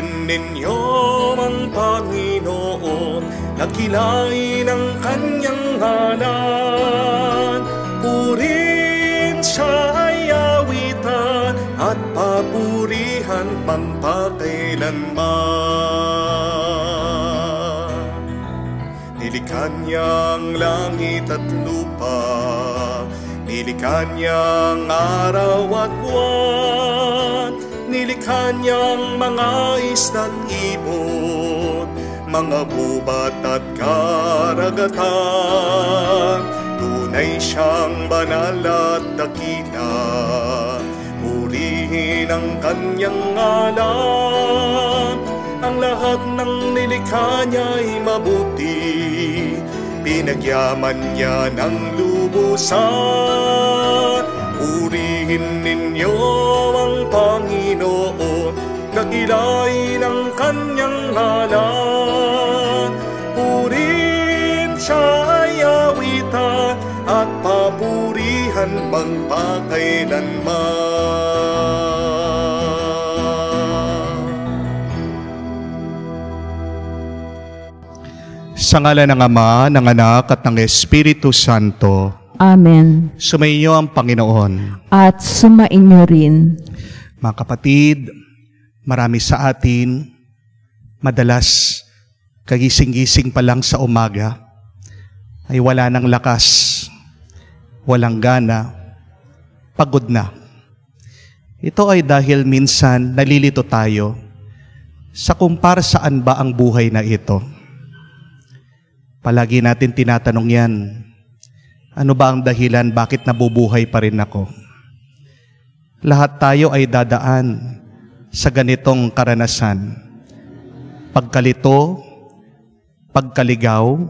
Purihin ninyo ang Panginoon, nakilain ang kanyang ngalan. Purihin siya ay awitan at papurihan magpakailanman. Nilikha niya ang langit at lupa, nilikha niya ang araw at buwan, nilikha niyang mga isda't ibon, mga gubat at karagatan. Tunay siyang banal at dakila, purihin ang kanyang ngalan. Ang lahat ng nilikha niya'y mabuti, pinagyaman niya ng lubusan. Purihin ninyo ang Panginoon, nakilain ang kanyang ngalan. Purihin siya ay awitan at papurihan magpakailanman. Sa ngalan ng Ama, ng Anak, at ng Espiritu Santo. Amen. Sumainyo ang Panginoon. At sumainyo rin. Mga kapatid, marami sa atin, madalas, kagising-gising pa lang sa umaga, ay wala ng lakas, walang gana, pagod na. Ito ay dahil minsan nalilito tayo sa kung para saan ba ang buhay na ito. Palagi natin tinatanong yan, ano ba ang dahilan bakit nabubuhay pa rin ako? Lahat tayo ay dadaan sa ganitong karanasan. Pagkalito, pagkaligaw,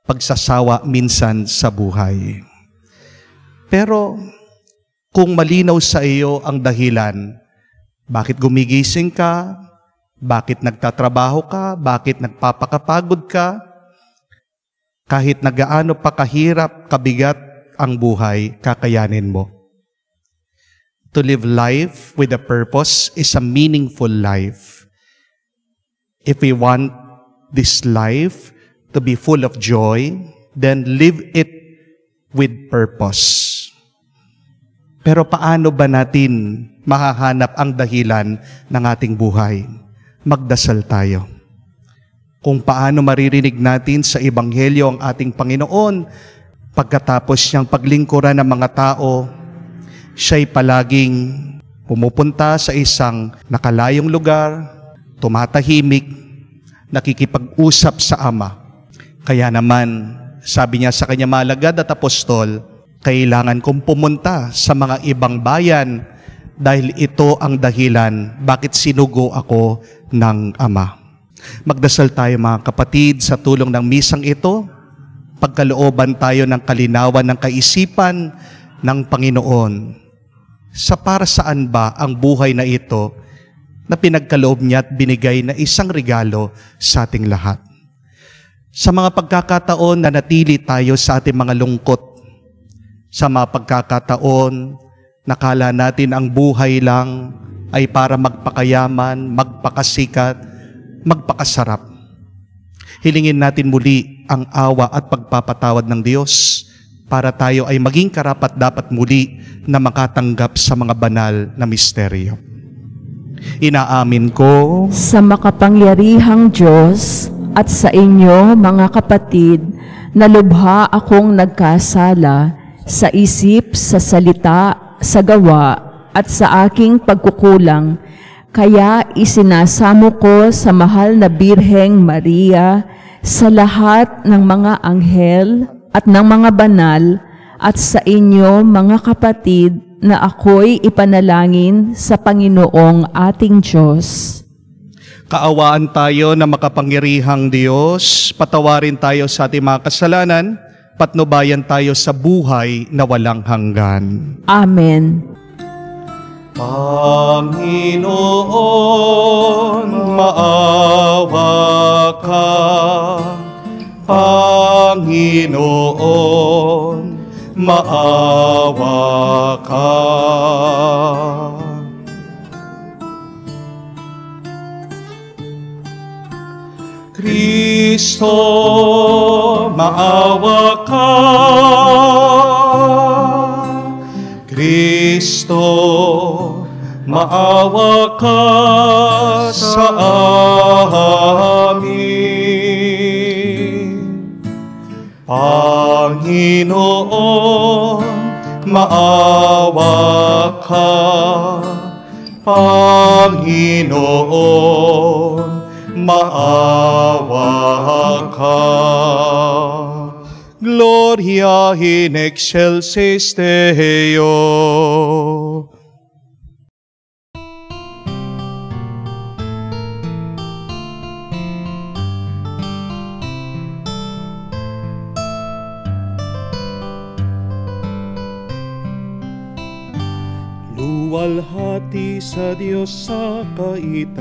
pagsasawa minsan sa buhay. Pero kung malinaw sa iyo ang dahilan, bakit gumigising ka, bakit nagtatrabaho ka, bakit nagpapakapagod ka, kahit nagaano pa kahirap, kabigat ang buhay, kakayanin mo. To live life with a purpose is a meaningful life. If we want this life to be full of joy, then live it with purpose. Pero paano ba natin mahahanap ang dahilan ng ating buhay? Magdasal tayo. Kung paano maririnig natin sa Ebanghelyo ang ating Panginoon pagkatapos niyang paglingkuran ng mga tao, siya'y palaging pumupunta sa isang nakalayong lugar, tumatahimik, nakikipag-usap sa Ama. Kaya naman, sabi niya sa kanya malagad at apostol, kailangan kong pumunta sa mga ibang bayan dahil ito ang dahilan bakit sinugo ako ng Ama. Magdasal tayo mga kapatid sa tulong ng misang ito, pagkalooban tayo ng kalinawan ng kaisipan ng Panginoon. Sa para saan ba ang buhay na ito na pinagkaloob niya at binigay na isang regalo sa ating lahat? Sa mga pagkakataon na natili tayo sa ating mga lungkot, sa mga pagkakataon nakala natin ang buhay lang ay para magpakayaman, magpakasikat, magpakasarap. Hilingin natin muli ang awa at pagpapatawad ng Diyos para tayo ay maging karapat-dapat muli na makatanggap sa mga banal na misteryo. Inaamin ko sa makapangyarihang Diyos at sa inyo, mga kapatid, na lubha akong nagkasala sa isip, sa salita, sa gawa, at sa aking pagkukulang. Kaya isinasamo ko sa mahal na Birheng Maria, sa lahat ng mga anghel at ng mga banal, at sa inyo, mga kapatid, na ako'y ipanalangin sa Panginoong ating Diyos. Kaawaan tayo na makapangyarihang Diyos, patawarin tayo sa ating mga kasalanan, patnubayan tayo sa buhay na walang hanggan. Amen. Panginoon, maawa ka. Panginoon, maawa ka. Kristo, maawa ka. Kristo, maawa ka sa amin. Panginoon, maawa ka. Panginoon, maawa ka. Gloria in excelsis Deo. Luwalhati sa Diyos sa kaitaasan,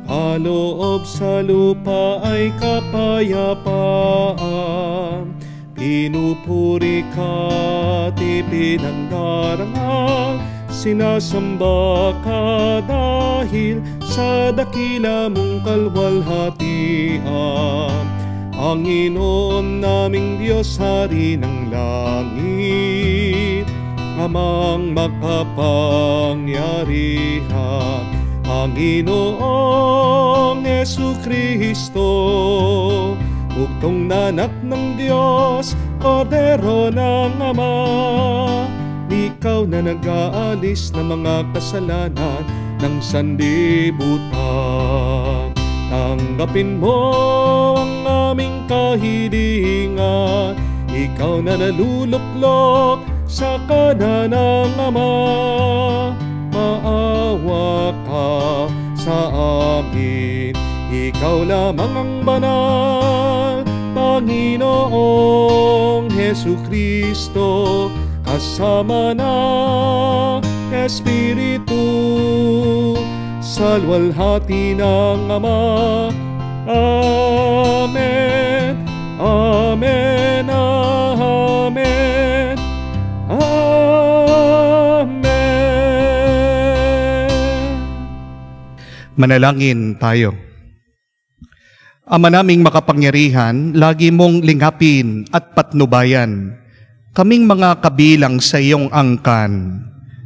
kaloob sa lupa ay kapayapaan. Pinupuri ka at ipinandarangal, sinasamba ka dahil sa dakila mong kalwalhatian. Panginoon naming Diyos, Hari ng langit, Amang makapangyarihan, Panginoong Jesucristo, buktong na anak ng Diyos, Kordero ng Ama. Ikaw na nag-aalis ng mga kasalanan ng sanlibutan. Tanggapin mo ang aming kahilingan, ikaw na naluluklok sa kanan ng Ama. Maawa ka sa amin, ikaw lamang ang banal, Panginoong Jesucristo, kasama ng Espiritu, sa luwalhati ng Ama. Amen, amen, amen, amen. Manalangin tayo. Ama naming makapangyarihan, lagi mong lingapin at patnubayan kaming mga kabilang sa iyong angkan.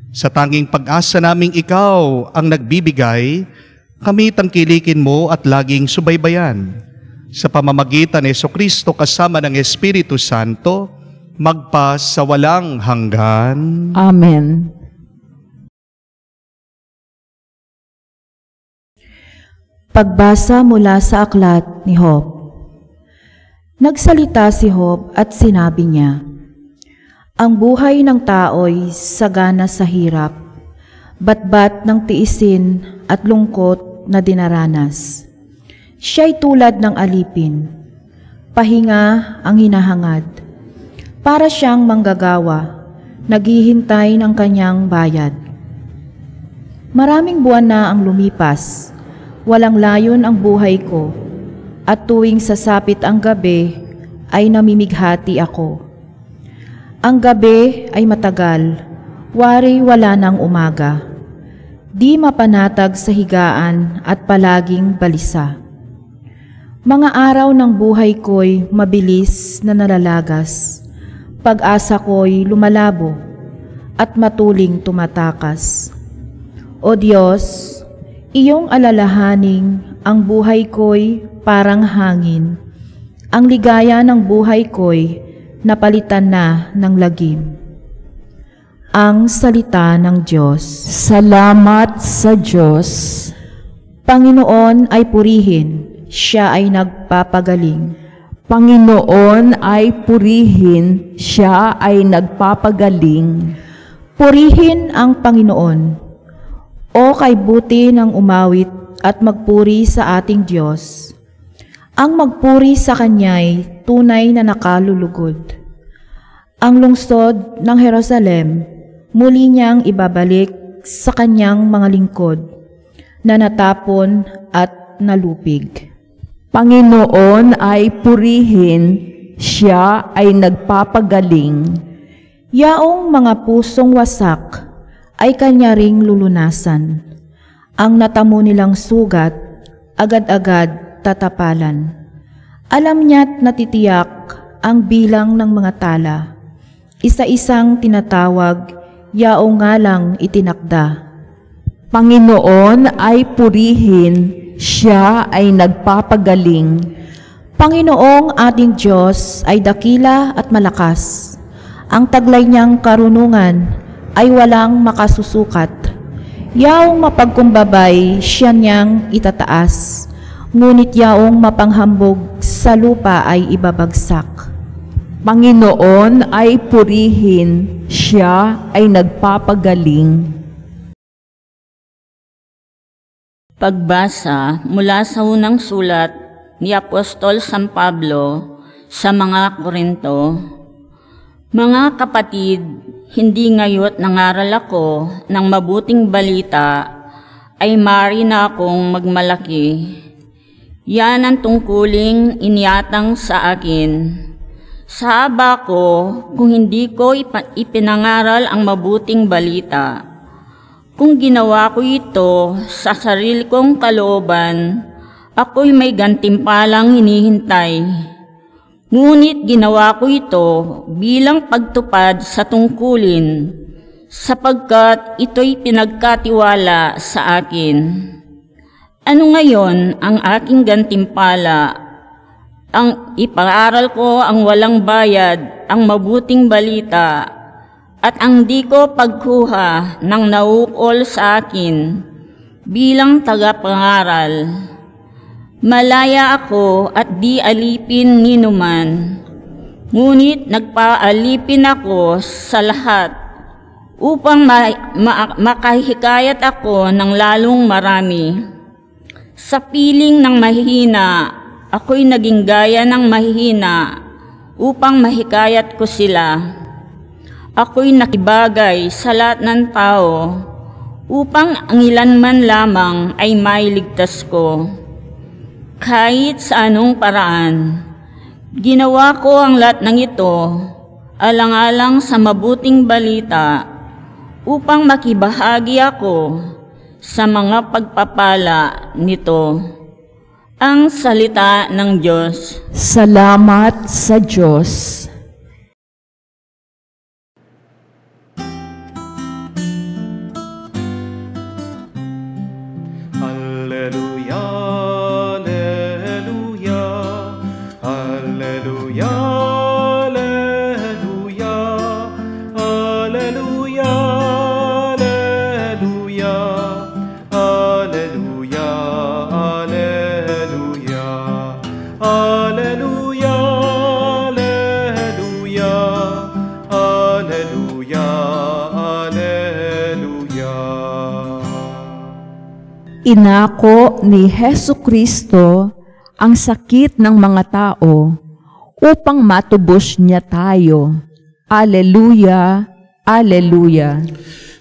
Sa tanging pag-asa naming ikaw ang nagbibigay, kami tangkilikin mo at laging subaybayan. Sa pamamagitan ni Jesucristo kasama ng Espiritu Santo, magpa sa walang hanggan. Amen. Pagbasa mula sa aklat ni Job. Nagsalita si Job at sinabi niya, ang buhay ng tao'y sagana sa hirap, batbat ng tiisin at lungkot na dinaranas. Siya'y tulad ng alipin, pahinga ang hinahangad. Para siyang manggagawa, naghihintay ng kanyang bayad. Maraming buwan na ang lumipas, walang layon ang buhay ko, at tuwing sasapit ang gabi ay namimighati ako. Ang gabi ay matagal, wari wala ng umaga. Di mapanatag sa higaan at palaging balisa. Mga araw ng buhay ko'y mabilis na nalalagas. Pag-asa ko'y lumalabo at matuling tumatakas. O Diyos, iyong alalahaning ang buhay ko'y parang hangin. Ang ligaya ng buhay ko'y napalitan na ng lagim. Ang salita ng Diyos. Salamat sa Diyos. Panginoon ay purihin, siya ay nagpapagaling. Panginoon ay purihin, siya ay nagpapagaling. Purihin ang Panginoon. O kay buti ng umawit at magpuri sa ating Diyos. Ang magpuri sa Kanya'y tunay na nakalulugod. Ang lungsod ng Jerusalem, muli niyang ibabalik sa Kanyang mga lingkod, na natapon at nalupig. Panginoon ay purihin, siya ay nagpapagaling. Yaong mga pusong wasak ay Kanya ring lulunasan. Ang natamo nilang sugat agad-agad tatapalan. Alam niya't natitiyak ang bilang ng mga tala. Isa-isang tinatawag, yao nga lang itinakda. Panginoon ay purihin, siya ay nagpapagaling. Panginoong ating Diyos ay dakila at malakas. Ang taglay niyang karunungan ay walang makasusukat. Yaong mapagkumbabay siya niyang itataas, ngunit yaong mapanghambog sa lupa ay ibabagsak. Panginoon ay purihin, siya ay nagpapagaling. Pagbasa mula sa unang sulat ni Apostol San Pablo sa mga Korinto. Mga kapatid, hindi ngayon nangaral ako ng mabuting balita ay mari na akong magmalaki. Yan ang tungkuling iniatang sa akin. Saaba ko kung hindi ko ipinangaral ang mabuting balita. Kung ginawa ko ito sa sarili kong kalooban, ako'y may gantimpalang hinihintay. Ngunit ginawa ko ito bilang pagtupad sa tungkulin, sapagkat ito'y pinagkatiwala sa akin. Ano ngayon ang aking gantimpala? Ang ipaaral ko ang walang bayad, ang mabuting balita, at ang di ko pagkuha ng naukol sa akin bilang tagapangaral. Malaya ako at di alipin ninuman, ngunit nagpaalipin ako sa lahat upang makahikayat ako ng lalong marami. Sa piling ng mahihina, ako'y naging gaya ng mahihina upang mahikayat ko sila. Ako'y nakibagay sa lahat ng tao upang ang ilan man lamang ay mailigtas ko. Kahit sa anong paraan, ginawa ko ang lahat ng ito alang-alang sa mabuting balita upang makibahagi ako sa mga pagpapala nito. Ang salita ng Diyos. Salamat sa Diyos. Alleluia, alleluia, alleluia, alleluia, alleluia, alleluia, alleluia, alleluia, alleluia, alleluia, alleluia, alleluia. Inako ni Hesukristo ang sakit ng mga tao upang matubos niya tayo. Alleluia, alleluia.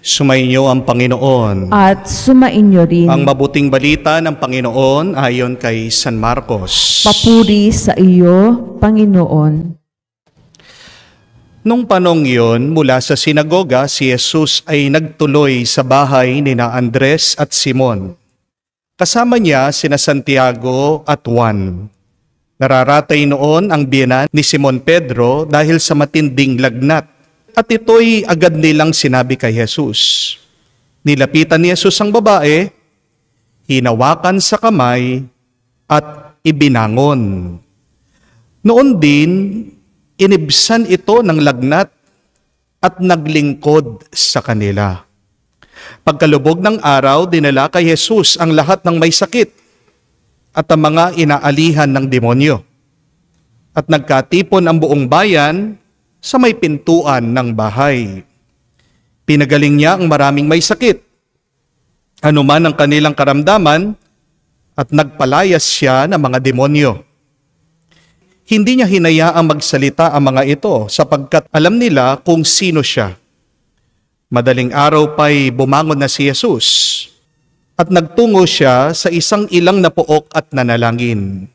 Sumainyo ang Panginoon. At sumainyo rin. Ang mabuting balita ng Panginoon ayon kay San Marcos. Papuri sa iyo, Panginoon. Nung panong iyon, mula sa sinagoga, si Jesus ay nagtuloy sa bahay ni na Andres at Simon. Kasama niya sina Santiago at Juan. Nararatay noon ang biyenan ni Simon Pedro dahil sa matinding lagnat. At ito'y agad nilang sinabi kay Jesus. Nilapitan ni Jesus ang babae, hinawakan sa kamay, at ibinangon. Noon din, inibsan ito ng lagnat at naglingkod sa kanila. Pagkalubog ng araw, dinala kay Jesus ang lahat ng may sakit at ang mga inaalihan ng demonyo. At nagkatipon ang buong bayan sa may pintuan ng bahay. Pinagaling niya ang maraming may sakit, anuman ang kanilang karamdaman, at nagpalayas siya ng mga demonyo. Hindi niya hinayaang magsalita ang mga ito sapagkat alam nila kung sino siya. Madaling araw pa'y bumangon na si Jesus at nagtungo siya sa isang ilang na pook at nanalangin.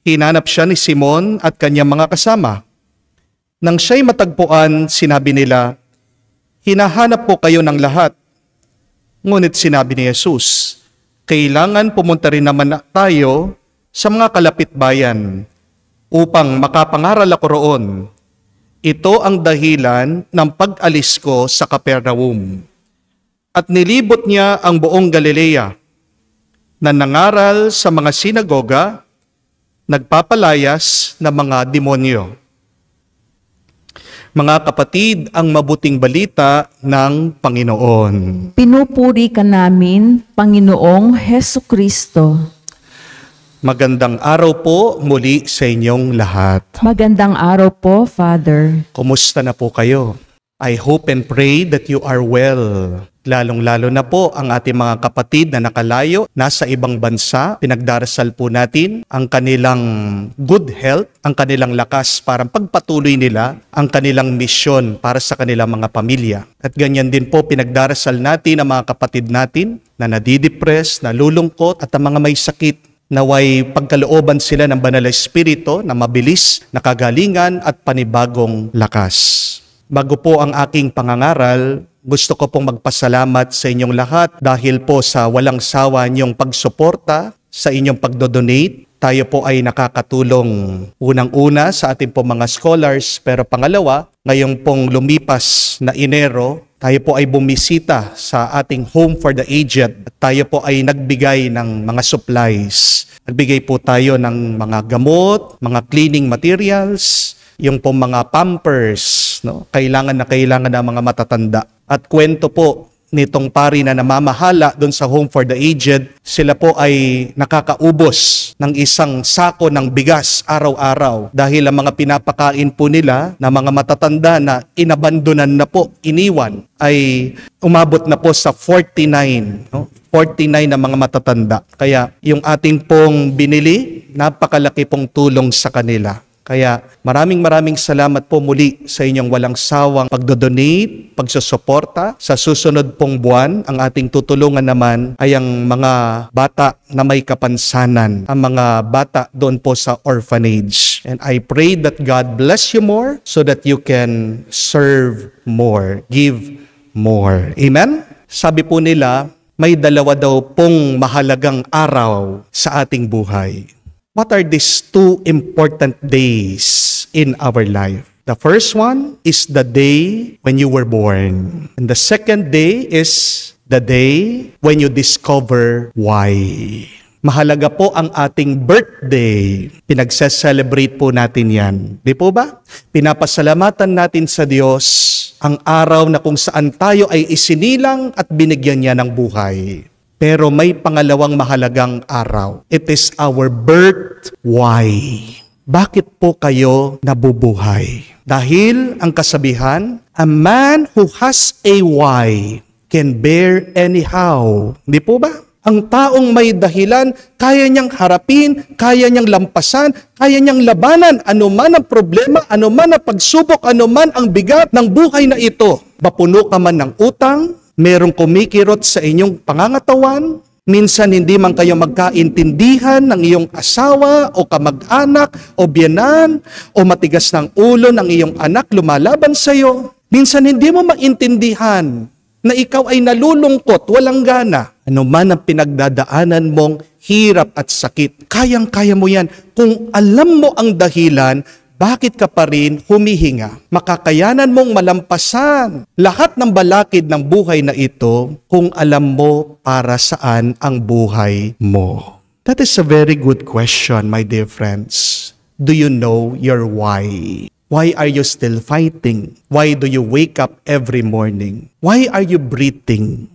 Hinanap siya ni Simon at kanyang mga kasama. Nang siya'y matagpuan, sinabi nila, "Hinahanap po kayo ng lahat." Ngunit sinabi ni Jesus, kailangan pumunta rin naman tayo sa mga kalapit bayan upang makapangaral ako roon. Ito ang dahilan ng pag-alis ko sa Capernaum. At nilibot niya ang buong Galilea, na nangaral sa mga sinagoga, nagpapalayas ng mga demonyo. Mga kapatid, ang mabuting balita ng Panginoon. Pinupuri ka namin, Panginoong Hesukristo. Magandang araw po muli sa inyong lahat. Magandang araw po, Father. Kumusta na po kayo? I hope and pray that you are well. Lalong-lalo na po ang ating mga kapatid na nakalayo, nasa ibang bansa. Pinagdarasal po natin ang kanilang good health, ang kanilang lakas para pagpatuloy nila ang kanilang misyon para sa kanilang mga pamilya. At ganyan din po pinagdarasal natin ang mga kapatid natin na nadidepress, nalulungkot at ang mga may sakit. Naway pagkalooban sila ng Banal na Espiritu na mabilis, nakagalingan at panibagong lakas. Bago po ang aking pangangaral, gusto ko pong magpasalamat sa inyong lahat dahil po sa walang sawa niyong pagsuporta, sa inyong pagdodonate. Tayo po ay nakakatulong unang-una sa ating po mga scholars, pero pangalawa, ngayong pong lumipas na Enero, tayo po ay bumisita sa ating Home for the Aged. Tayo po ay nagbigay ng mga supplies. Nagbigay po tayo ng mga gamot, mga cleaning materials, yung po mga pampers, no? Kailangan ng mga matatanda. At kwento po nitong pari na namamahala doon sa Home for the Aged, sila po ay nakakaubos ng isang sako ng bigas araw-araw dahil ang mga pinapakain po nila na mga matatanda na inabandonan na po, iniwan, ay umabot na po sa 49, no? 49 na mga matatanda. Kaya yung ating pong binili, napakalaki pong tulong sa kanila. Kaya maraming salamat po muli sa inyong walang sawang pagdodonate, pagsusuporta. Sa susunod pong buwan, ang ating tutulungan naman ay ang mga bata na may kapansanan, ang mga bata doon po sa orphanage. And I pray that God bless you more so that you can serve more, give more. Amen? Sabi po nila, may dalawa daw pong mahalagang araw sa ating buhay. What are these two important days in our life? The first one is the day when you were born. And the second day is the day when you discover why. Mahalaga po ang ating birthday. Pinagse-celebrate po natin yan. Di po ba? Pinapasalamatan natin sa Diyos ang araw na kung saan tayo ay isinilang at binigyan niya ng buhay. Pero may pangalawang mahalagang araw. It is our birth. Why? Bakit po kayo nabubuhay? Dahil ang kasabihan, a man who has a why can bear anyhow. Di po ba? Ang taong may dahilan, kaya niyang harapin, kaya niyang lampasan, kaya niyang labanan, anuman ang problema, anuman ang pagsubok, anuman ang bigat ng buhay na ito. Mapuno ka man ng utang, merong kumikirot sa inyong pangangatawan, minsan hindi man kayo magkaintindihan ng iyong asawa o kamag-anak o biyenan o matigas ng ulo ng iyong anak lumalaban sa iyo. Minsan hindi mo maintindihan na ikaw ay nalulungkot, walang gana. Ano man ang pinagdadaanan mong hirap at sakit, kayang-kaya mo yan. Kung alam mo ang dahilan, bakit ka pa rin humihinga? Makakayanan mong malampasan lahat ng balakid ng buhay na ito kung alam mo para saan ang buhay mo. That is a very good question, my dear friends. Do you know your why? Why are you still fighting? Why do you wake up every morning? Why are you breathing?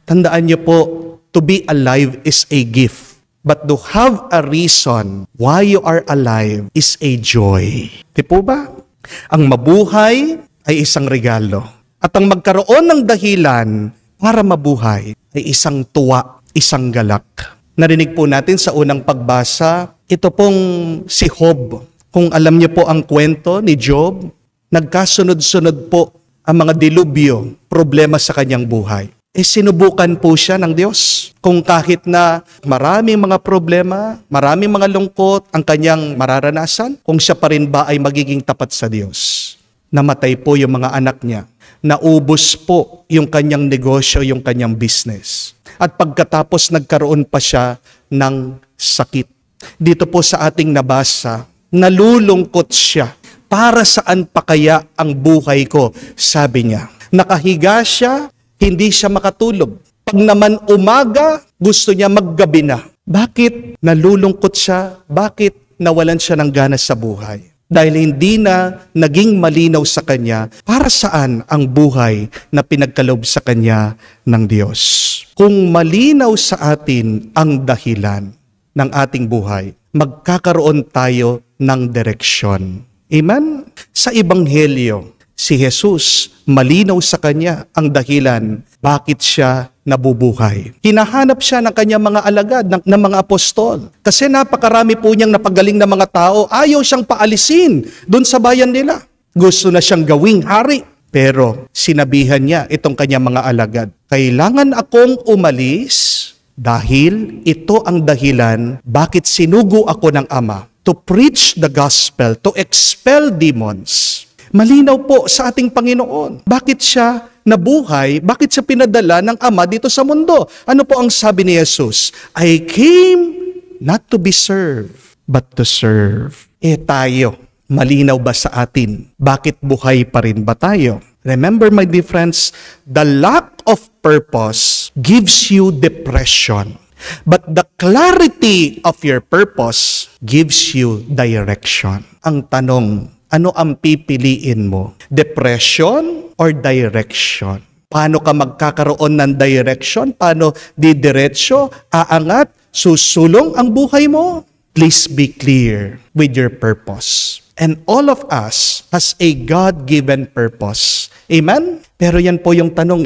Tandaan niyo po, to be alive is a gift. But to have a reason why you are alive is a joy. Di po ba? Ang mabuhay ay isang regalo. At ang magkaroon ng dahilan para mabuhay ay isang tuwa, isang galak. Narinig po natin sa unang pagbasa, ito pong si Job. Kung alam niyo po ang kwento ni Job, nagkasunod-sunod po ang mga dilubyo, problema sa kanyang buhay. Sinubukan po siya ng Diyos. Kung kahit na maraming mga problema, maraming mga lungkot ang kanyang mararanasan, kung siya pa rin ba ay magiging tapat sa Diyos. Namatay po yung mga anak niya. Naubos po yung kanyang negosyo, yung kanyang business. at pagkatapos nagkaroon pa siya ng sakit. Dito po sa ating nabasa, nalulungkot siya. Para saan pa kaya ang buhay ko? Sabi niya. Nakahiga siya, hindi siya makatulog. Pag naman umaga, gusto niya maggabi na. Bakit nalulungkot siya? Bakit nawalan siya ng gana sa buhay? Dahil hindi na naging malinaw sa kanya para saan ang buhay na pinagkaloob sa kanya ng Diyos. Kung malinaw sa atin ang dahilan ng ating buhay, magkakaroon tayo ng direksyon. Amen? Sa Ebanghelyo, si Jesus, malinaw sa kanya ang dahilan bakit siya nabubuhay. Hinahanap siya ng kanyang mga alagad, ng mga apostol. Kasi napakarami po niyang napagaling na mga tao, ayaw siyang paalisin doon sa bayan nila. Gusto na siyang gawing hari. Pero sinabihan niya itong kanyang mga alagad, kailangan akong umalis dahil ito ang dahilan bakit sinugo ako ng Ama. To preach the gospel, to expel demons. Malinaw po sa ating Panginoon. Bakit siya nabuhay? Bakit siya pinadala ng Ama dito sa mundo? Ano po ang sabi ni Jesus? I came not to be served, but to serve. Tayo, malinaw ba sa atin? Bakit buhay pa rin ba tayo? Remember, my dear friends, the lack of purpose gives you depression. But the clarity of your purpose gives you direction. Ang tanong, ano ang pipiliin mo? Depression or direction? Paano ka magkakaroon ng direction? Paano didiretso, aangat, susulong ang buhay mo? Please be clear with your purpose. And all of us has a God-given purpose. Amen? Pero yan po yung tanong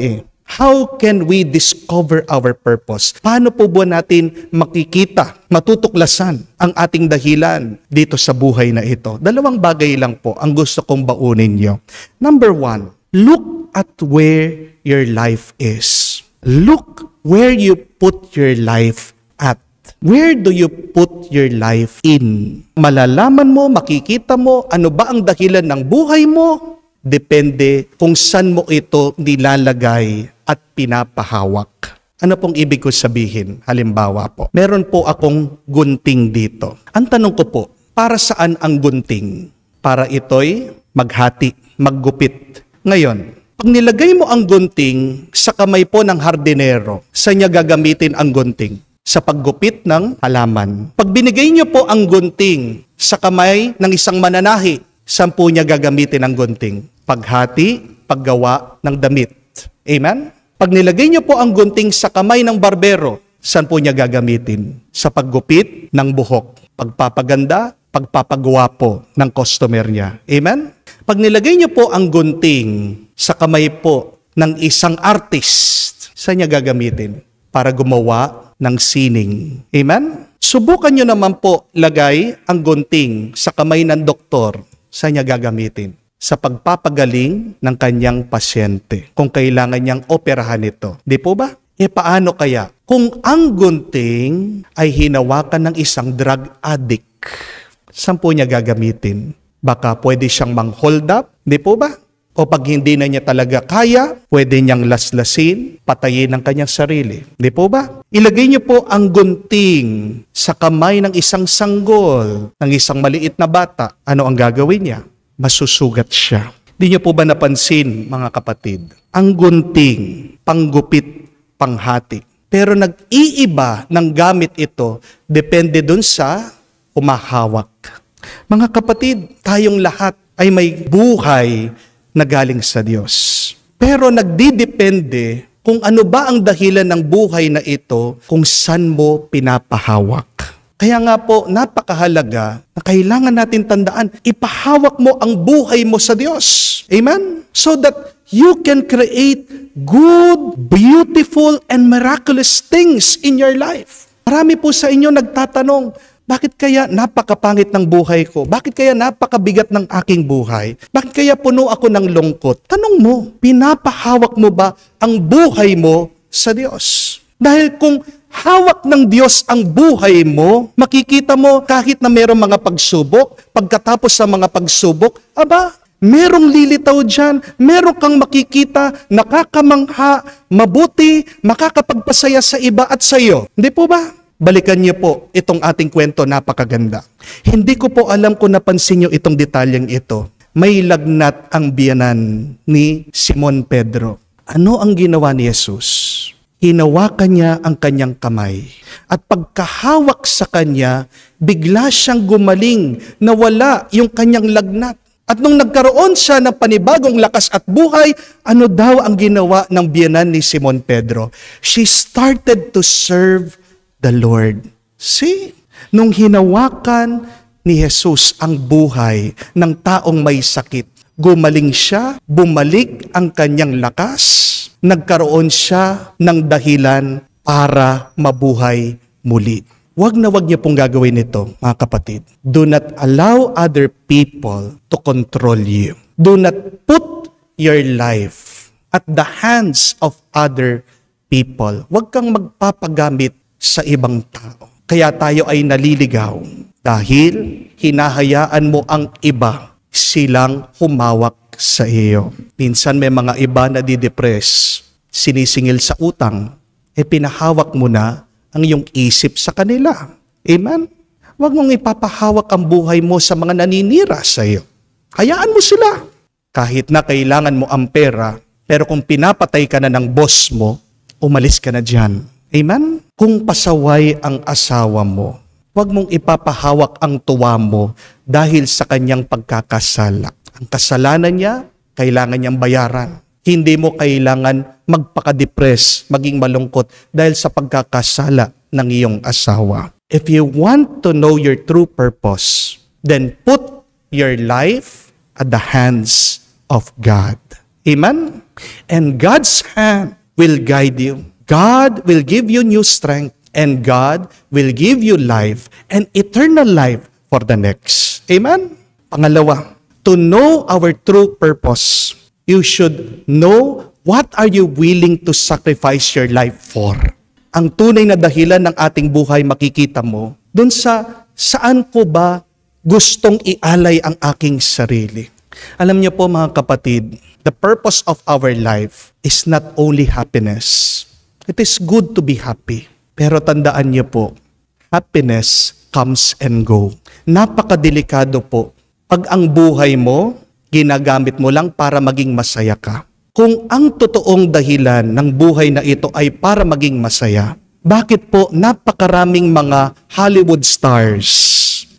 How can we discover our purpose? Paano po ba natin makikita, matutuklasan ang ating dahilan dito sa buhay na ito? Dalawang bagay lang po ang gusto kong baunin nyo. Number one, look at where your life is. Look where you put your life at. Where do you put your life in? Malalaman mo, makikita mo, ano ba ang dahilan ng buhay mo? Depende kung saan mo ito nilalagay at pinapahawak. Ano pong ibig ko sabihin? Halimbawa po, meron po akong gunting dito. Ang tanong ko po, para saan ang gunting? Para ito'y maghati, maggupit. Ngayon, pag nilagay mo ang gunting sa kamay po ng hardinero, saan niya gagamitin ang gunting? Sa paggupit ng halaman. Pag binigay niyo po ang gunting sa kamay ng isang mananahi, saan po niya gagamitin ang gunting? Paghati, paggawa ng damit. Amen? Pag nilagay niyo po ang gunting sa kamay ng barbero, saan po niya gagamitin? Sa paggupit ng buhok, pagpapaganda, pagpapagwapo ng customer niya. Amen? Pag nilagay niyo po ang gunting sa kamay po ng isang artist, saan niya gagamitin? Para gumawa ng sining. Amen? Subukan niyo naman po lagay ang gunting sa kamay ng doktor, saan niya gagamitin? Sa pagpapagaling ng kanyang pasyente. Kung kailangan niyang operahan ito. Di po ba? Paano kaya? Kung ang gunting ay hinawakan ng isang drug addict, saan po niya gagamitin? Baka pwede siyang mang-hold up. Di po ba? O pag hindi na niya talaga kaya, pwede niyang laslasin, patayin ang kanyang sarili. Di po ba? Ilagay niyo po ang gunting sa kamay ng isang sanggol, ng isang maliit na bata. Ano ang gagawin niya? Masusugat siya. Di niyo po ba napansin, mga kapatid? Ang gunting, panggupit, panghati. Pero nag-iiba ng gamit ito, depende dun sa humahawak. Mga kapatid, tayong lahat ay may buhay na galing sa Diyos. Pero nagdidepende kung ano ba ang dahilan ng buhay na ito kung saan mo pinapahawak. Kaya nga po, napakahalaga na kailangan natin tandaan, ipahawak mo ang buhay mo sa Diyos. Amen? So that you can create good, beautiful, and miraculous things in your life. Marami po sa inyo nagtatanong, bakit kaya napakapangit ng buhay ko? Bakit kaya napakabigat ng aking buhay? Bakit kaya puno ako ng lungkot? Tanong mo, pinapahawak mo ba ang buhay mo sa Diyos? Dahil kung hawak ng Diyos ang buhay mo, makikita mo kahit na mayroong mga pagsubok, pagkatapos ng mga pagsubok, Merong lilitaw dyan, meron kang makikita, nakakamangha, mabuti, makakapagpasaya sa iba at sa iyo. Hindi po ba? Balikan niyo po itong ating kwento, napakaganda. Hindi ko po alam kung napansin niyo itong detalyeng ito. May lagnat ang biyanan ni Simon Pedro. Ano ang ginawa ni Jesus? Hinawakan niya ang kanyang kamay. At pagkahawak sa kanya, bigla siyang gumaling, nawala yung kanyang lagnat. At nung nagkaroon siya ng panibagong lakas at buhay, ano daw ang ginawa ng biyanan ni Simon Pedro? She started to serve the Lord. See? Nung hinawakan ni Jesus ang buhay ng taong may sakit, gumaling siya, bumalik ang kanyang lakas, nagkaroon siya ng dahilan para mabuhay muli. Wag na wag niyo pong gagawin ito, mga kapatid. Do not allow other people to control you. Do not put your life at the hands of other people. Wag kang magpapagamit sa ibang tao. Kaya tayo ay naliligaw dahil hinahayaan mo ang iba silang humawak sa iyo. Minsan may mga iba na didepress, sinisingil sa utang, pinahawak mo na ang iyong isip sa kanila. Amen? Huwag mong ipapahawak ang buhay mo sa mga naninira sa iyo. Hayaan mo sila. Kahit na kailangan mo ang pera, pero kung pinapatay ka na ng boss mo, umalis ka na dyan. Amen? Kung pasaway ang asawa mo, huwag mong ipapahawak ang tuwa mo dahil sa kanyang pagkakasala. Ang kasalanan niya, kailangan niyang bayaran. Hindi mo kailangan magpaka-depress, maging malungkot dahil sa pagkakasala ng iyong asawa. If you want to know your true purpose, then put your life at the hands of God. Amen? And God's hand will guide you. God will give you new strength, and God will give you life and eternal life for the next. Amen? Pangalawa, to know our true purpose, you should know what are you willing to sacrifice your life for. Ang tunay na dahilan ng ating buhay makikita mo dun sa saan ko ba gustong ialay ang aking sarili. Alam niyo po mga kapatid, the purpose of our life is not only happiness. It is good to be happy. Pero tandaan niyo po, happiness comes and go. Napakadelikado po pag ang buhay mo, ginagamit mo lang para maging masaya ka. Kung ang totoong dahilan ng buhay na ito ay para maging masaya, bakit po napakaraming mga Hollywood stars,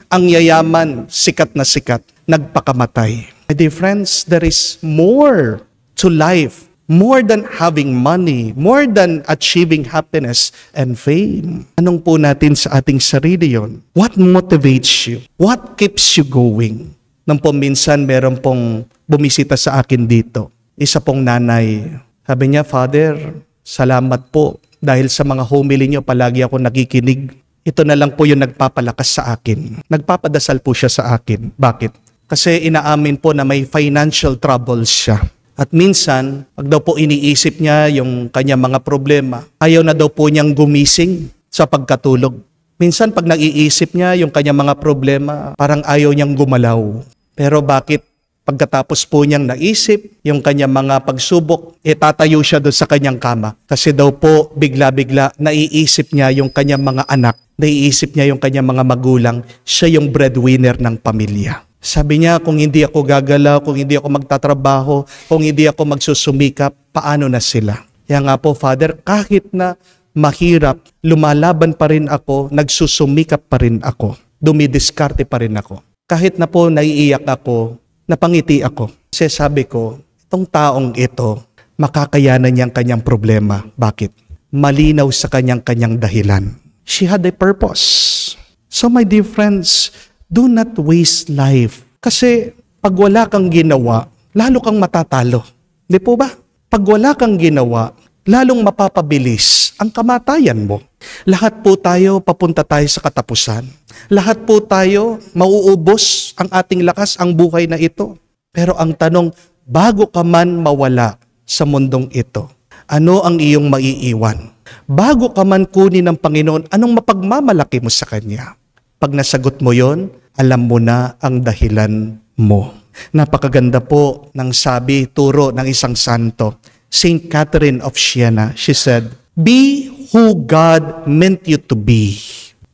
ang yayaman, sikat na sikat, nagpakamatay? My dear friends, there is more to life, more than having money, more than achieving happiness and fame. Anong po natin sa ating sarili yon? What motivates you? What keeps you going? Nang po minsan meron pong bumisita sa akin dito. Isa pong nanay. Sabi niya, Father, salamat po. Dahil sa mga homily niyo, palagi ako nakikinig. Ito na lang po yung nagpapalakas sa akin. Nagpapadasal po siya sa akin. Bakit? Kasi inaamin po na may financial troubles siya. At minsan, pag daw po iniisip niya yung kanyang mga problema, ayaw na daw po niyang gumising sa pagkatulog. Minsan pag naiisip niya yung kanyang mga problema, parang ayaw niyang gumalaw. Pero bakit pagkatapos po niyang naisip yung kanyang mga pagsubok, tatayo siya doon sa kanyang kama. Kasi daw po bigla-bigla naiisip niya yung kanyang mga anak, naiisip niya yung kanyang mga magulang, siya yung breadwinner ng pamilya. Sabi niya, kung hindi ako gagalaw, kung hindi ako magtatrabaho, kung hindi ako magsusumikap, paano na sila? Kaya nga po, Father, kahit na mahirap, lumalaban pa rin ako, nagsusumikap pa rin ako, dumidiskarte pa rin ako. Kahit na po naiiyak ako, napangiti ako. Kasi sabi ko, itong taong ito, makakayanan niyang kanyang problema. Bakit? Malinaw sa kanyang dahilan. She had a purpose. So my dear friends, do not waste life. Kasi pag wala kang ginawa, lalo kang matatalo. Di po ba? Pag wala kang ginawa, lalong mapapabilis ang kamatayan mo. Lahat po tayo papunta tayo sa katapusan. Lahat po tayo mauubos ang ating lakas, ang buhay na ito. Pero ang tanong, bago ka man mawala sa mundong ito, ano ang iyong maiiwan? Bago ka man kunin ng Panginoon, anong mapagmamalaki mo sa Kanya? Pag nasagot mo yon, alam mo na ang dahilan mo. Napakaganda po ng sabi, turo ng isang santo, Saint Catherine of Siena. She said, "Be who God meant you to be,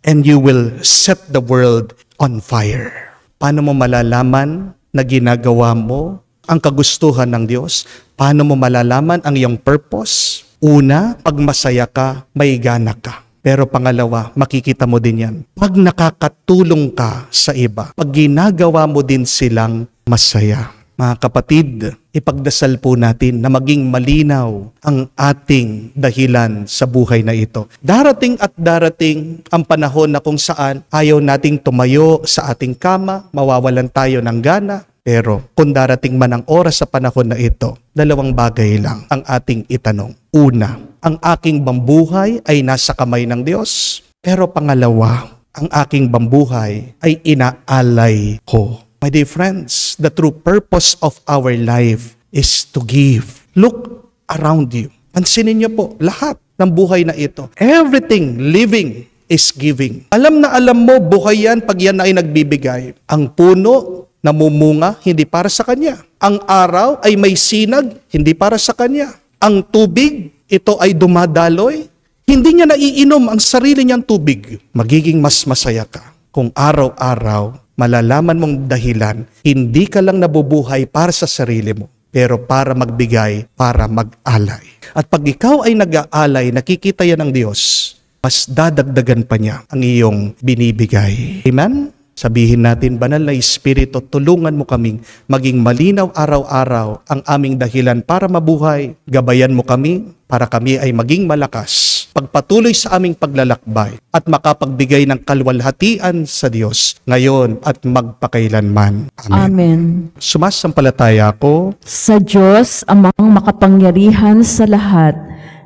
and you will set the world on fire." Paano mo malalaman na ginagawa mo ang kagustuhan ng Diyos? Paano mo malalaman ang iyong purpose? Una, pag masaya ka, may gana ka. Pero pangalawa, makikita mo din yan. Pag nakakatulong ka sa iba, pag ginagawa mo din silang masaya. Mga kapatid, ipagdasal po natin na maging malinaw ang ating dahilan sa buhay na ito. Darating at darating ang panahon na kung saan ayaw nating tumayo sa ating kama, mawawalan tayo ng gana. Pero kung darating man ang oras sa panahon na ito, dalawang bagay lang ang ating itanong. Una, ang aking bambuhay ay nasa kamay ng Diyos. Pero pangalawa, ang aking bambuhay ay inaalay ko. My dear friends, the true purpose of our life is to give. Look around you. Pansinin niyo po, lahat ng buhay na ito, everything living is giving. Alam na alam mo, buhay yan pag yan ay nagbibigay. Ang puno, namumunga, hindi para sa kanya. Ang araw ay may sinag, hindi para sa kanya. Ang tubig, ito ay dumadaloy, hindi niya naiinom ang sarili niyang tubig. Magiging mas masaya ka kung araw-araw malalaman mong dahilan, hindi ka lang nabubuhay para sa sarili mo, pero para magbigay, para mag-alay. At pag ikaw ay nag-aalay, nakikita yan ng Diyos, mas dadagdagan pa niya ang iyong binibigay. Amen? Sabihin natin, Banal na Espiritu, tulungan mo kaming maging malinaw araw-araw ang aming dahilan para mabuhay. Gabayan mo kami para kami ay maging malakas. Pagpatuloy sa aming paglalakbay at makapagbigay ng kalwalhatian sa Diyos ngayon at magpakailanman. Amen. Amen. Sumasampalataya ako Sa Diyos, amang makapangyarihan sa lahat,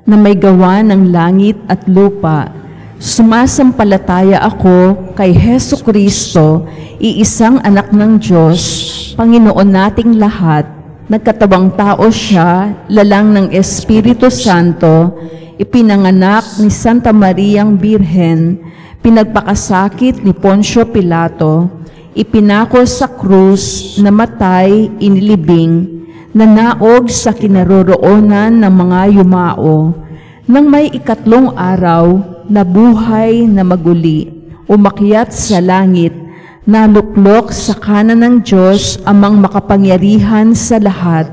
na may gawa ng langit at lupa. Sumasampalataya ako kay Hesu Kristo, iisang anak ng Diyos, Panginoon nating lahat. Nagkatawang tao siya, lalang ng Espiritu Santo, ipinanganak ni Santa Mariang Birhen, pinagpakasakit ni Poncio Pilato, ipinako sa krus, namatay, inilibing, nanaog sa kinaroroonan ng mga yumao. Nang may ikatlong araw, nabuhay na maguli, umakyat sa langit, naluklok sa kanan ng Diyos amang makapangyarihan sa lahat.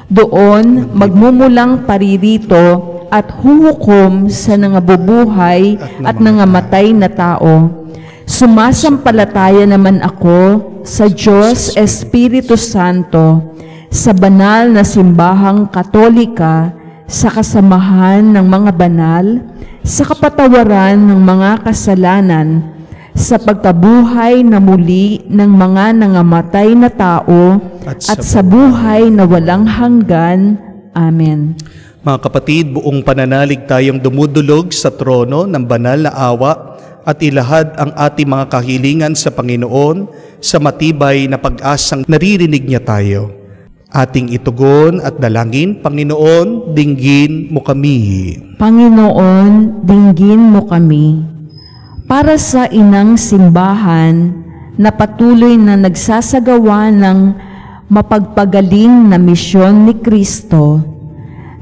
Doon magmumulang paririto at huhukom sa nangabubuhay at nangamatay na tao. Sumasampalataya naman ako sa Diyos Espiritu Santo, sa banal na simbahang Katolika, sa kasamahan ng mga banal, sa kapatawaran ng mga kasalanan, sa pagkabuhay na muli ng mga nangamatay na tao, at sa buhay na walang hanggan. Amen. Mga kapatid, buong pananalig tayong dumudulog sa trono ng banal na awa at ilahad ang ating mga kahilingan sa Panginoon sa matibay na pag-asang naririnig niya tayo. Ating itugon at dalangin, Panginoon, dinggin mo kami. Panginoon, dinggin mo kami. Para sa inang simbahan na patuloy na nagsasagawa ng mapagpagaling na misyon ni Kristo,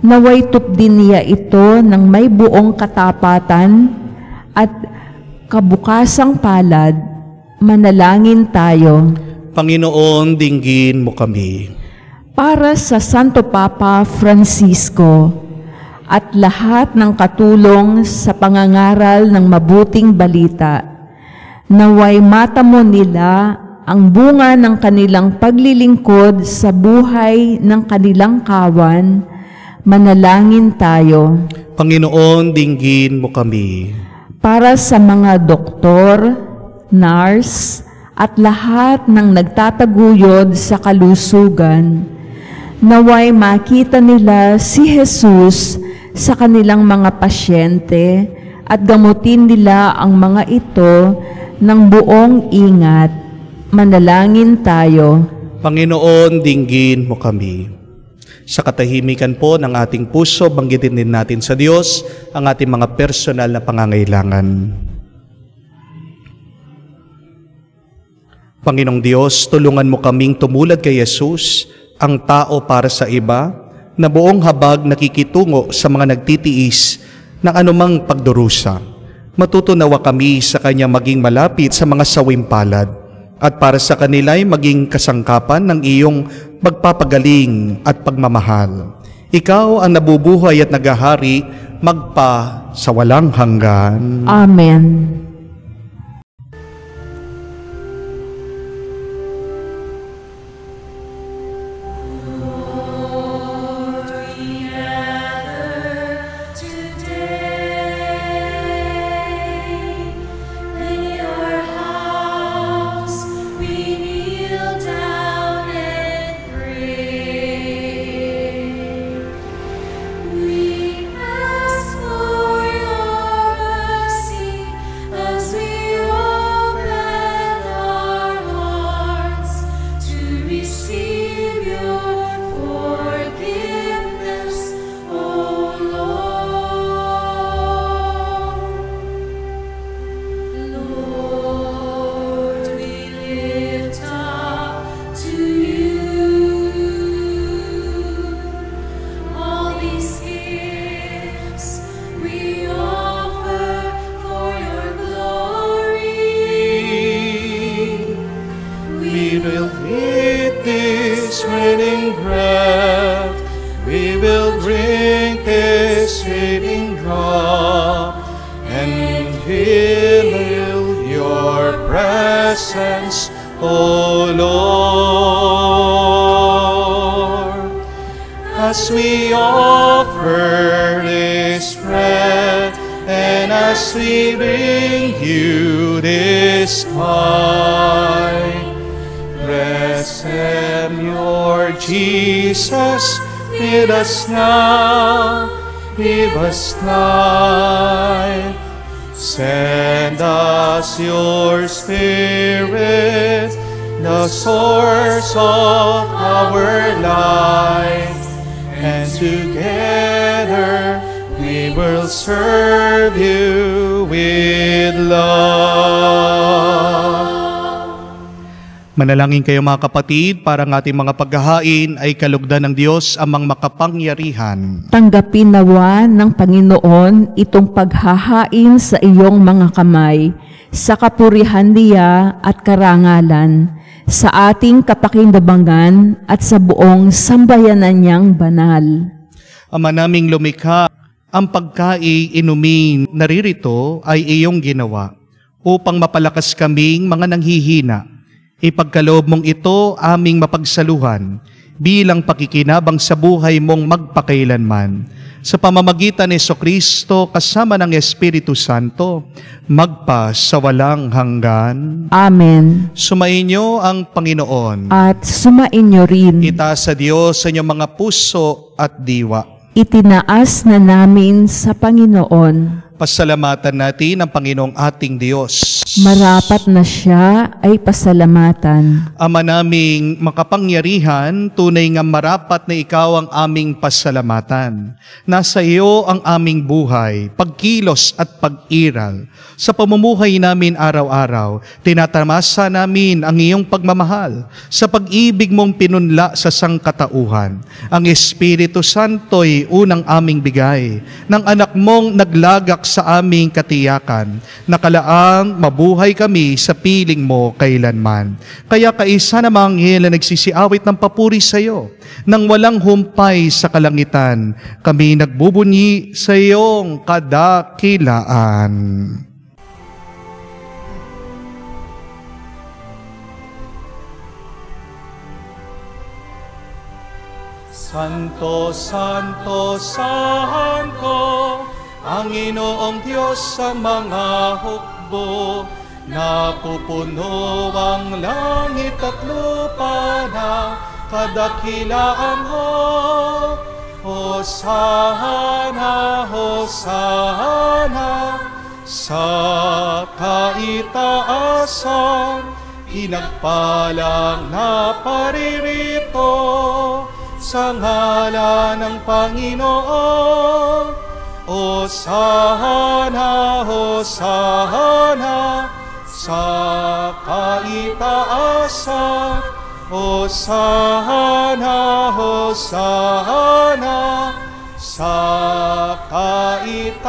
naway tupdin niya ito ng may buong katapatan at kabukasang palad. Manalangin tayo. Panginoon, dinggin mo kami. Para sa Santo Papa Francisco at lahat ng katulong sa pangangaral ng mabuting balita, naway matamo nila ang bunga ng kanilang paglilingkod sa buhay ng kanilang kawan. Manalangin tayo. Panginoon, dinggin mo kami. Para sa mga doktor, nurse, at lahat ng nagtataguyod sa kalusugan, naway makita nila si Jesus sa kanilang mga pasyente at gamutin nila ang mga ito ng buong ingat. Manalangin tayo. Panginoon, dinggin mo kami. Sa katahimikan po ng ating puso, banggitin din natin sa Diyos ang ating mga personal na pangangailangan. Panginoong Diyos, tulungan mo kaming tumulad kay Jesus, ang tao para sa iba, na buong habag nakikitungo sa mga nagtitiis ng anumang pagdurusa. Matutunawa kami sa Kanya maging malapit sa mga sawimpalad at para sa kanila'y maging kasangkapan ng iyong pagpapagaling at pagmamahal. Ikaw ang nabubuhay at naghahari magpa sa walang hanggan. Amen. O Lord, as we offer this bread and as we bring you this wine, blessed Lord Jesus, feed us now, give us life. Send us your Spirit, the source of our life, and together we will serve you with love. Manalangin kayo mga kapatid para ang ating mga paghahain ay kalugdan ng Diyos amang makapangyarihan. Tanggapin nawa ng Panginoon itong paghahain sa iyong mga kamay, sa kapurihan niya at karangalan, sa ating kapakinabangan at sa buong sambayanan niyang banal. Ama naming lumikha, ang pagkain, inumin, naririto ay iyong ginawa upang mapalakas kaming mga nanghihina. Ipagkaloob mong ito aming mapagsaluhan bilang pakikinabang sa buhay mong magpakailanman. Sa pamamagitan ni Jesucristo kasama ng Espiritu Santo, magpa sa walang hanggan. Amen. Sumainyo ang Panginoon. At sumainyo rin. Itaas sa Diyos sa inyong mga puso at diwa. Itinaas na namin sa Panginoon. Pasalamatan natin ang Panginoong ating Diyos. Marapat na siya ay pasalamatan. Ama naming makapangyarihan, tunay nga marapat na ikaw ang aming pasalamatan. Nasa iyo ang aming buhay, pagkilos at pag-iral. Sa pamumuhay namin araw-araw, tinatamasa namin ang iyong pagmamahal sa pag-ibig mong pinunla sa sangkatauhan. Ang Espiritu Santo'y unang aming bigay ng anak mong naglagak sa aming katiyakan, nakalaang mabuhay kami sa piling mo kailanman. Kaya kaisa na mga anghel na nagsisiawit ng papuri sa iyo, nang walang humpay sa kalangitan, kami nagbubunyi sa iyong kadakilaan. Santo, Santo, Santo, ang Inoong Diyos sa mga hukbo, napupuno ang langit at lupa na kadakilaan mo. Hosana, Hosana, sa kaitaasan, pinagpalang na paririto sa ngalan ng Panginoon. Hosana, Hosana, sa kaitaasan. Hosana, Hosana, sa kaitaasan.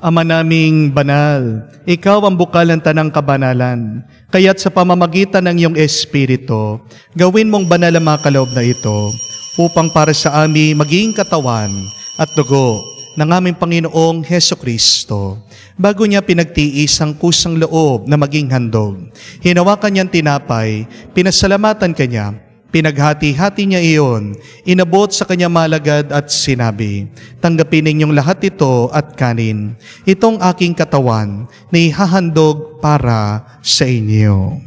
Ama naming banal, ikaw ang bukal ng tanang kabanalan. Kaya't sa pamamagitan ng iyong Espiritu, gawin mong banal ang mga kaloob na ito upang para sa amin maging katawan at dugo ng aming Panginoong Hesukristo. Bago niya pinagtiis ang kusang loob na maging handog, hinawakan niyang tinapay, pinasalamatan kanya, pinaghati-hati niya iyon, inabot sa kanya malagad at sinabi, tanggapin ninyong lahat ito at kanin. Itong aking katawan na ihahandog para sa inyo.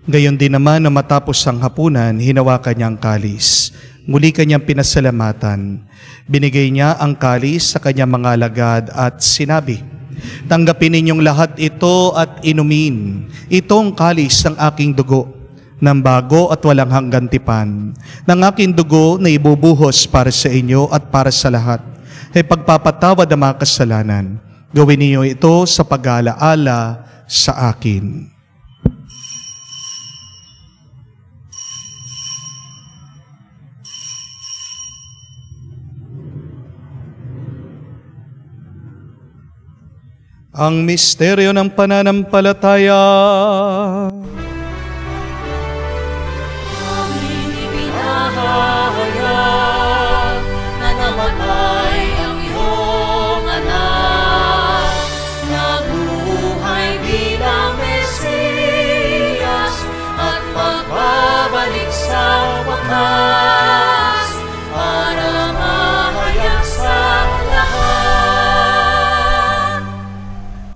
Gayon din naman na matapos ang hapunan, hinawakan niya ang kalis. Muli kanyang pinasalamatan. Binigay niya ang kalis sa kanyang mga alagad at sinabi, tanggapin ninyong lahat ito at inumin. Itong kalis ng aking dugo, ng bago at walang hanggan tipan, ng aking dugo na ibubuhos para sa inyo at para sa lahat, ay pagpapatawad ang mga kasalanan. Gawin niyo ito sa pag-aalaala sa akin. Ang misteryo ng pananampalataya. Amin ibinahayag na namatay ang iyong anak, nabuhay bilang Mesiyas at magbabalik sa wakas para mahayag sa lahat.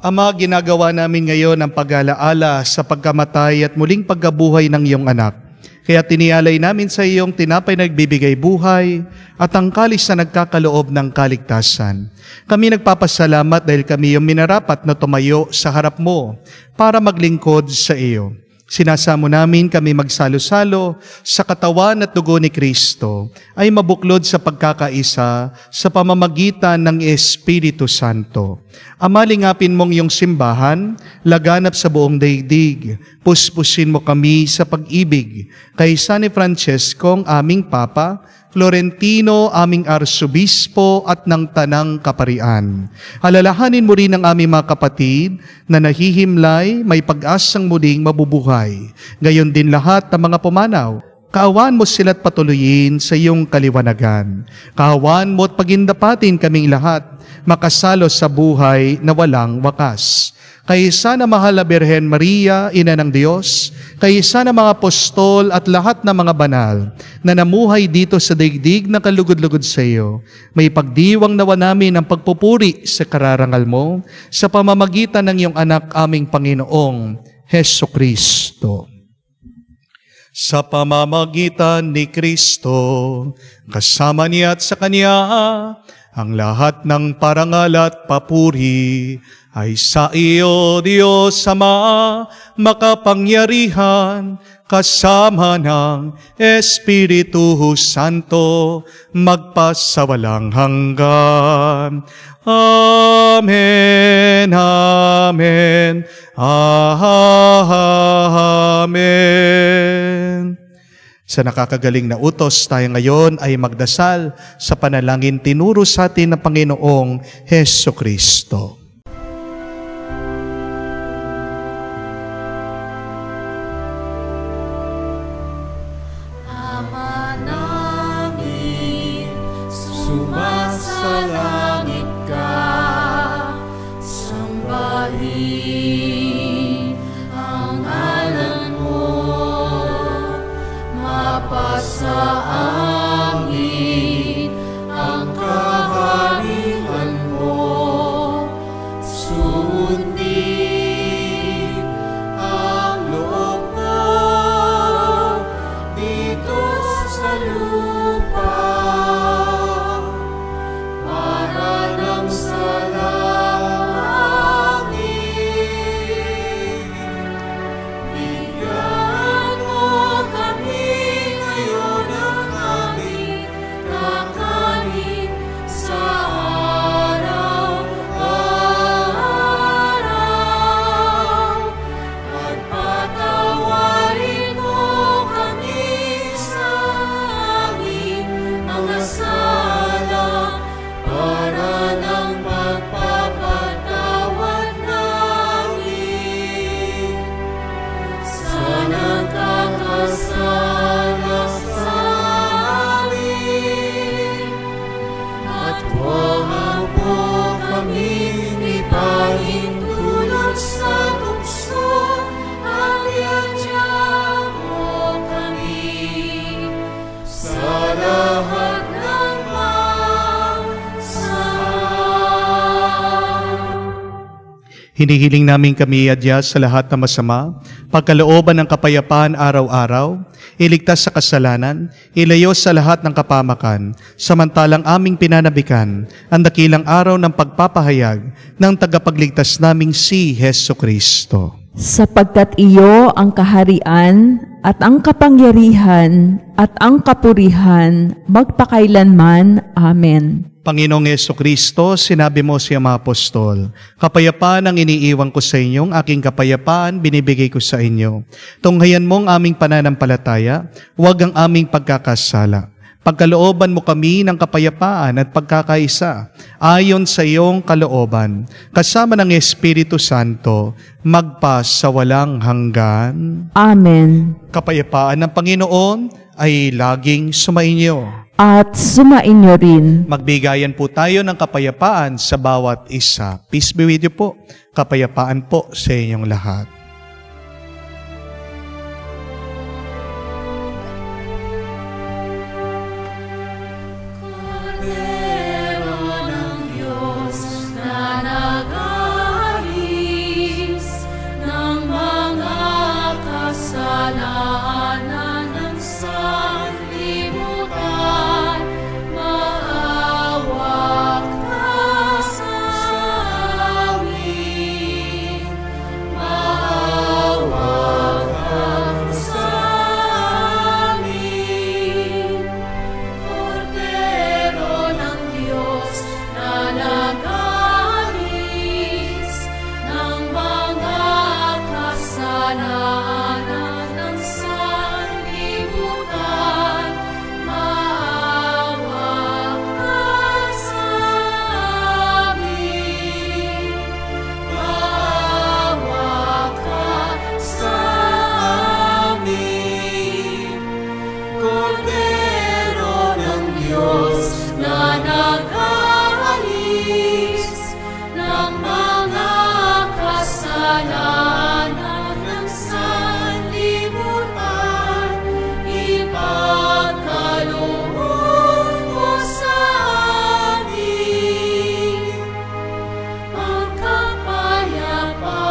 Ama, ginagawa namin ngayon ang pag-alaala sa pagkamatay at muling pagkabuhay ng iyong anak. Kaya tinialay namin sa iyong tinapay na nagbibigay buhay at ang kalis na nagkakaloob ng kaligtasan. Kami nagpapasalamat dahil kami yung minarapat na tumayo sa harap mo para maglingkod sa iyo. Sinasamo namin kami magsalo-salo sa katawan at dugo ni Kristo ay mabuklod sa pagkakaisa sa pamamagitan ng Espiritu Santo. Ama, lingapin mong iyong simbahan, laganap sa buong daigdig. Puspusin mo kami sa pag-ibig kay San Francesco, aming Papa, Florentino, aming Arsobispo at ng Tanang Kaparian. Alalahanin mo rin ang aming mga kapatid na nahihimlay, may pag-asang muling mabubuhay. Gayon din lahat ng mga pumanaw. Kaawaan mo sila't patuloyin sa iyong kaliwanagan. Kaawaan mo at pagindapatin kaming lahat, makasalo sa buhay na walang wakas. Kaysa na mahal na Birhen Maria, Ina ng Diyos, kaysa na mga apostol at lahat ng mga banal na namuhay dito sa daigdig na kalugod-lugod sa iyo, may pagdiwang nawa namin ang pagpupuri sa kararangal mo sa pamamagitan ng iyong anak aming Panginoong Hesukristo. Sa pamamagitan ni Kristo, kasama niya at sa Kanya, ang lahat ng parangal at papuri ay sa iyo, Diyos Ama, makapangyarihan, kasama ng Espiritu Santo, magpasawalang hanggan. Amen, Amen, Amen. Sa nakakagaling na utos, tayo ngayon ay magdasal sa panalangin tinuro sa atin ng Panginoong Hesukristo. Ama namin, sumasalangit ka, sambahin ang ngalan mo, mapasa amin ang kaharian mo, sundin ang loob mo dito sa lupa para nang sa langit. Huwag mo kaming ipahintulot sa tukso at iadya mo kami sa lahat ng bansa. Hinihiling namin kami adya sa lahat ng masama, pagkalooban ng kapayapaan araw-araw, iligtas sa kasalanan, ilayo sa lahat ng kapamakan, samantalang aming pinanabikan ang dakilang araw ng pagpapahayag ng tagapagligtas naming si Hesu Kristo. Sapagkat iyo ang kaharian at ang kapangyarihan at ang kapurihan magpakailanman. Amen. Panginoong Hesu Kristo, sinabi mo sa mga apostol, kapayapaan ang iniiwan ko sa inyong, aking kapayapaan binibigay ko sa inyo. Tunghayan mo ang aming pananampalataya, huwag ang aming pagkakasala. Pagkalooban mo kami ng kapayapaan at pagkakaisa, ayon sa iyong kalooban, kasama ng Espiritu Santo, magpa sa walang hanggan. Amen. Kapayapaan ng Panginoon ay laging sumainyo. At sumainyo rin. Magbigayan po tayo ng kapayapaan sa bawat isa. Peace be with you po. Kapayapaan po sa inyong lahat. Kordero ng Diyos na nag-aalis ng mga kasalanan ng sanlibutan, maawa ka sa amin. Maawa ka sa amin. Kordero ng Diyos na nag-aalis ng mga kasalanan ng sanlibutan, maawa ka sa amin. Maawa ka sa amin. Kordero ng Diyos na nag-aalis ng mga kasalanan ng sanlibutan, ipagkaloob mo sa amin ang kapayapaan.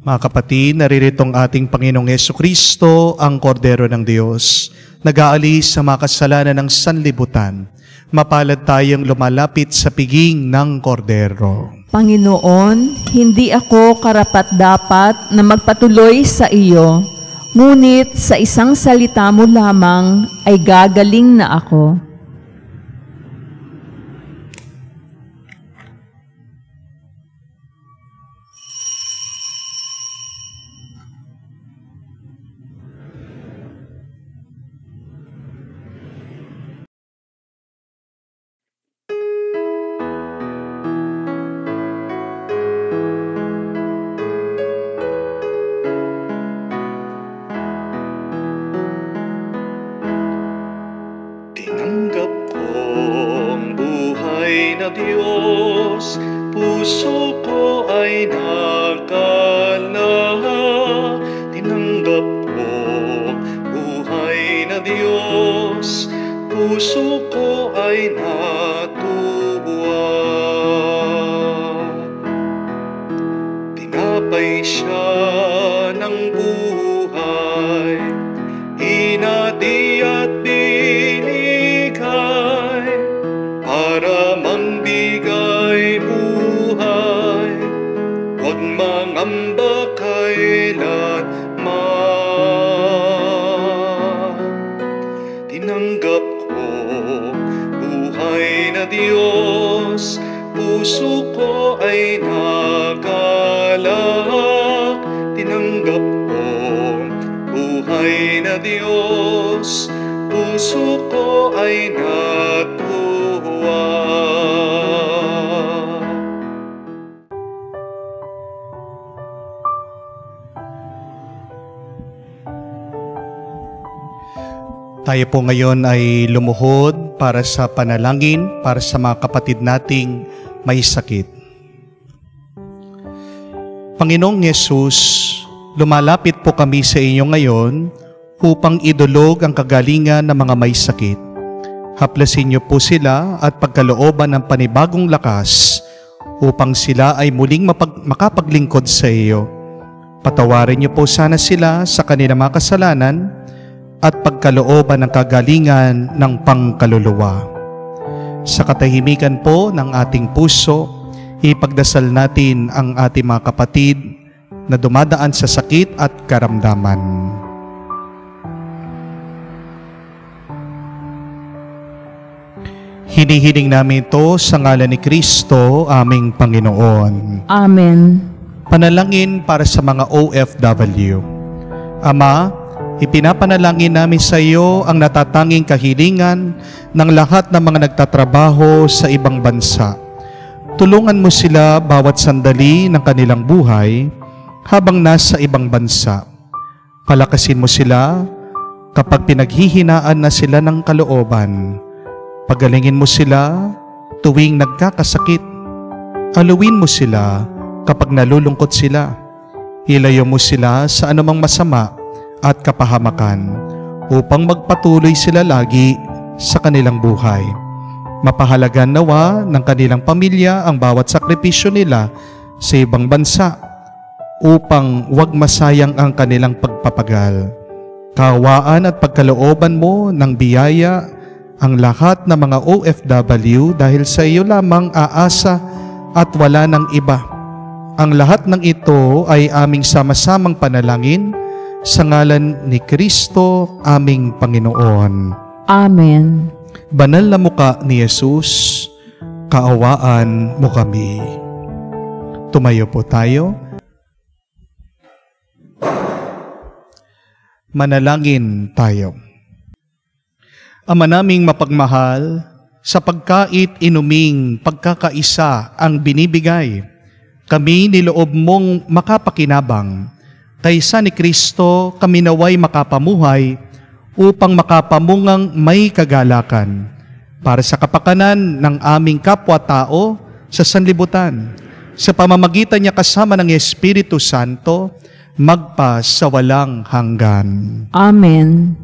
Mga kapatid, naririto ang ating Panginoong Hesu Kristo, ang Kordero ng Diyos, nag-aalis sa mga kasalanan ng sanlibutan. Mapalad tayong lumalapit sa piging ng Kordero. Panginoon, hindi ako karapat-dapat na magpatuloy sa iyo, ngunit sa isang salita mo lamang ay gagaling na ako. Tinanggap ko ang buhay na Diyos, puso ko ay nakalahak. Tinanggap ko ang buhay na Diyos, puso ko ay natuwa. Tinapay siya ng buhay, hinati at binigay para mangbigay buhay. Huwag mangamba kailanman. Tinanggap ko buhay na Diyos, puso ko ay nagalak. Tinanggap ko buhay na Diyos, puso ko ay natuwa. Tayo po ngayon ay lumuhod para sa panalangin para sa mga kapatid nating may sakit. Panginoong Yesus, lumalapit po kami sa inyo ngayon upang idulog ang kagalingan ng mga may sakit. Haplasin niyo po sila at pagkalooban ng panibagong lakas upang sila ay muling makapaglingkod sa iyo. Patawarin niyo po sana sila sa kanilang mga kasalanan at pagkalooban ng kagalingan ng pangkaluluwa. Sa katahimikan po ng ating puso, ipagdasal natin ang ating mga kapatid na dumadaan sa sakit at karamdaman. Hinihiling namin ito sa ngalan ni Kristo, aming Panginoon. Amen. Panalangin para sa mga OFW. Ama, ipinapanalangin namin sa iyo ang natatanging kahilingan ng lahat ng mga nagtatrabaho sa ibang bansa. Tulungan mo sila bawat sandali ng kanilang buhay habang nasa ibang bansa. Palakasin mo sila kapag pinaghihinaan na sila ng kalooban. Pagalingin mo sila tuwing nagkakasakit. Aluin mo sila kapag nalulungkot sila. Ilayo mo sila sa anumang masama at kapahamakan upang magpatuloy sila lagi sa kanilang buhay. Mapahalagan nawa ng kanilang pamilya ang bawat sakripisyo nila sa ibang bansa upang huwag masayang ang kanilang pagpapagal. Kaawaan at pagkalooban mo ng biyaya ang lahat ng mga OFW dahil sa iyo lamang aasa at wala ng iba. Ang lahat ng ito ay aming sama-samang panalangin sa ngalan ni Kristo, aming Panginoon. Amen. Banal na muka ni Jesus, kaawaan mo kami. Tumayo po tayo. Manalangin tayo. Ama naming mapagmahal, sa pagkait inuming pagkakaisa ang binibigay, kami niloob mong makapakinabang. Kaysa ni Kristo kami naway makapamuhay upang makapamungang may kagalakan para sa kapakanan ng aming kapwa-tao sa sanlibutan. Sa pamamagitan niya kasama ng Espiritu Santo, magpa sa walang hanggan. Amen.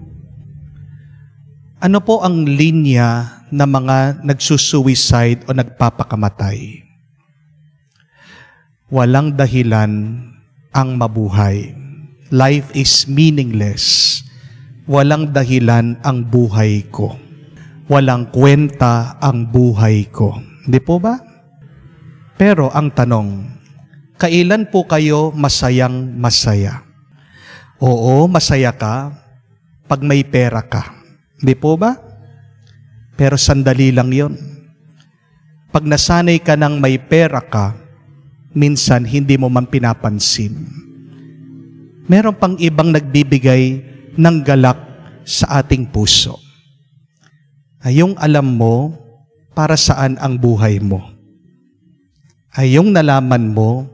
Ano po ang linya ng mga nagsusuicide o nagpapakamatay? Walang dahilan ang mabuhay. Life is meaningless. Walang dahilan ang buhay ko. Walang kwenta ang buhay ko. Hindi po ba? Pero ang tanong, kailan po kayo masayang masaya? Oo, masaya ka pag may pera ka. Hindi po ba? Pero sandali lang yon. Pag nasanay ka ng may pera ka, minsan hindi mo man pinapansin. Meron pang ibang nagbibigay ng galak sa ating puso. Ayong alam mo para saan ang buhay mo. Ayong nalaman mo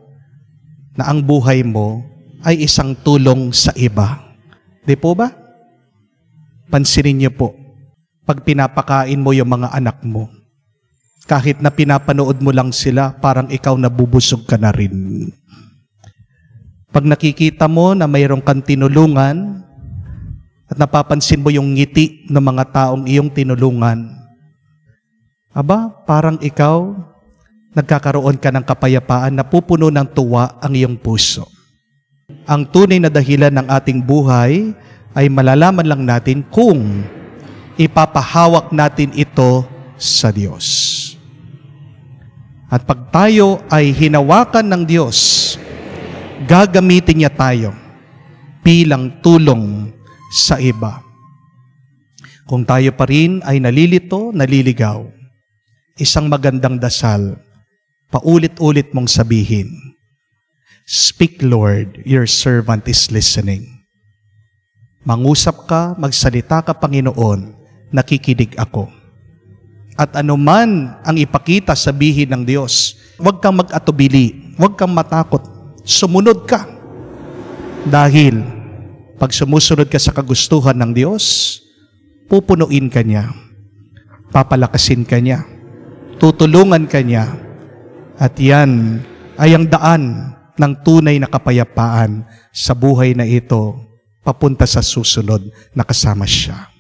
na ang buhay mo ay isang tulong sa iba. Di po ba? Pansinin niyo po, pag pinapakain mo yung mga anak mo, kahit na pinapanood mo lang sila, parang ikaw nabubusog ka na rin. Pag nakikita mo na mayroong kang tinulungan at napapansin mo yung ngiti ng mga taong iyong tinulungan, aba, parang ikaw nagkakaroon ka ng kapayapaan na pupuno ng tuwa ang iyong puso. Ang tunay na dahilan ng ating buhay ay malalaman lang natin kung ipapahawak natin ito sa Diyos. At pag tayo ay hinawakan ng Diyos, gagamitin niya tayo bilang tulong sa iba. Kung tayo pa rin ay nalilito, naliligaw, isang magandang dasal, paulit-ulit mong sabihin, "Speak, Lord, your servant is listening." Mangusap ka, magsalita ka, Panginoon, nakikinig ako. At anuman ang ipakita, sabihin ng Diyos, huwag kang mag-atubili, huwag kang matakot, sumunod ka. Dahil pag sumusunod ka sa kagustuhan ng Diyos, pupunuin ka niya, papalakasin ka niya, tutulungan ka niya, at yan ay ang daan ng tunay na kapayapaan sa buhay na ito papunta sa susunod na kasama siya.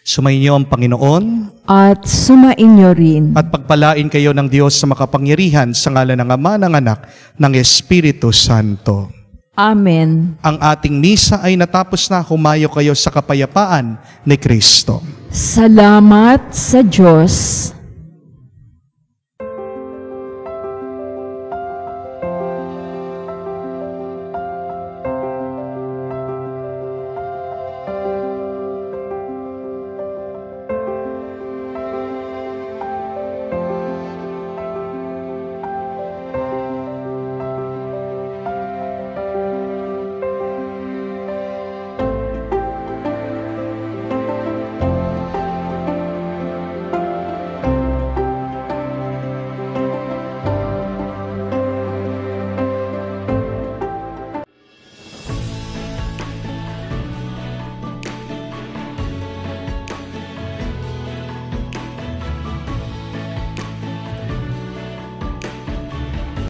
Sumainyo ang Panginoon At sumainyo rin. at pagpalain kayo ng Diyos sa makapangyarihan sa ngalan ng Ama, ng Anak, ng Espiritu Santo. Amen. Ang ating misa ay natapos na. Humayo kayo sa kapayapaan ni Kristo. Salamat sa Diyos.